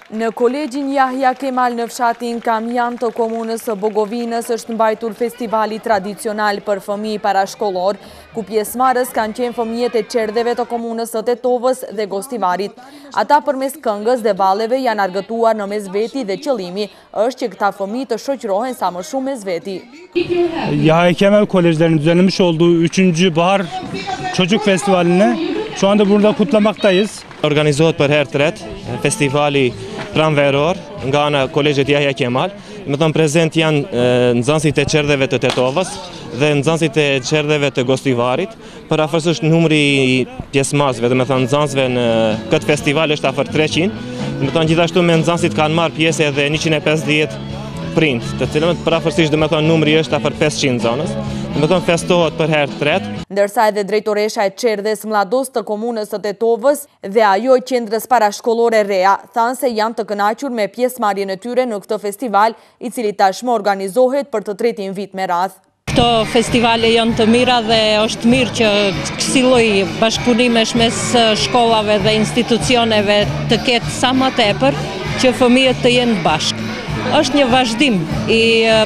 Në kolegjin Jahja Kemal në fshatin Kamjan të komunës së Bogovinës është mbajtur festivali tradicional për fëmijë parashkollor, ku pjesëmarrës kanë qenë fëmijët e qerdheve të komunës së Tetovës dhe Gostivarit. Ata përmes këngës dhe valleve janë argëtuar në mesveti dhe qëllimi është që këta fëmijë të shoqërohen sa më shumë mesveti. Yahya Kemal Kolejlerinin düzenlemiş olduğu 3. Bahar Çocuk Festivali'ne şu anda burada kutlamaktayız. Organizohet për herë të ret festivali pranveror nga ana Kolegjit Jahja Kemal. Me thënë prezent janë nxënësit e qerdheve të Tetovës dhe nxënësit e qerdheve të Gostivarit. Për afërsisht numri i pjesëmarrësve, do të thënë nxënësve në këtë festival është afër 300. Do të thënë gjithashtu me nxënësit kanë marrë pjesë edhe 150 prind, të cilët parafërsisht do të thënë numri është afër 500 nxënës. Do të thënë festohet për herë të tretë. Ndërsa edhe drejtoresha e qerdhes mlados të komunës së Tetovës dhe ajo e qendrës parashkollore Rea thanë se janë të kënaqur me pjesëmarrjen e tyre në këtë festival, i cili tashmë organizohet për të tretin vit me radhë. Këto festivale janë të mira dhe është mirë që kësi lloj bashkëpunimesh mes shkollave dhe institucioneve të ketë sa më tepër që fëmijët të jenë bashkë. Është një vazhdim i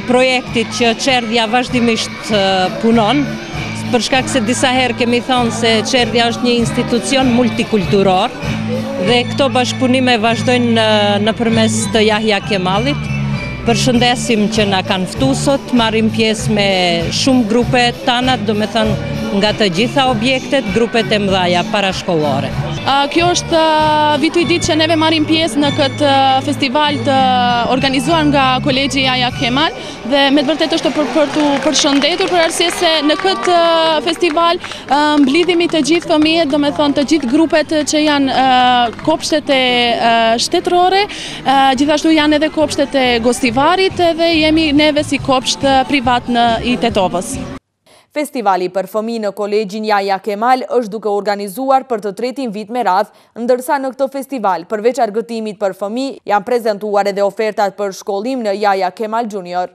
projektit që Qerdhja vazhdimisht punon, për shkak se disa herë kemi thënë se Qerdhja është një institucion multikulturor dhe këto bashkëpunime vazhdojnë nëpërmes të Jahja Kemalit. Përshëndesim që na kanë ftuar sot, marrim pjesë me shumë grupe tana, do me thënë nga të gjitha objektet, grupet e mëdha parashkollore. Kjo është vitu i ditë që neve marrim pjesë në këtë festival të organizuar nga Kolegji Jahja Kemal dhe me të vërtetë është për të përshëndetur për arsye se në këtë festival mblidhemi të gjithë fëmijët, do me thonë të gjithë grupet që janë kopshtet e shtetërore, gjithashtu janë edhe kopshtet e Gostivarit dhe jemi neve si kopsht privat i Tetovës. Festivali për fëmijë në Kolegjin Jahja Kemal është duke organizuar për të tretin vit me radhë, ndërsa në këtë festival, përveç argëtimit për fëmijë, janë prezantuar edhe ofertat për shkollim në Jahja Kemal Junior.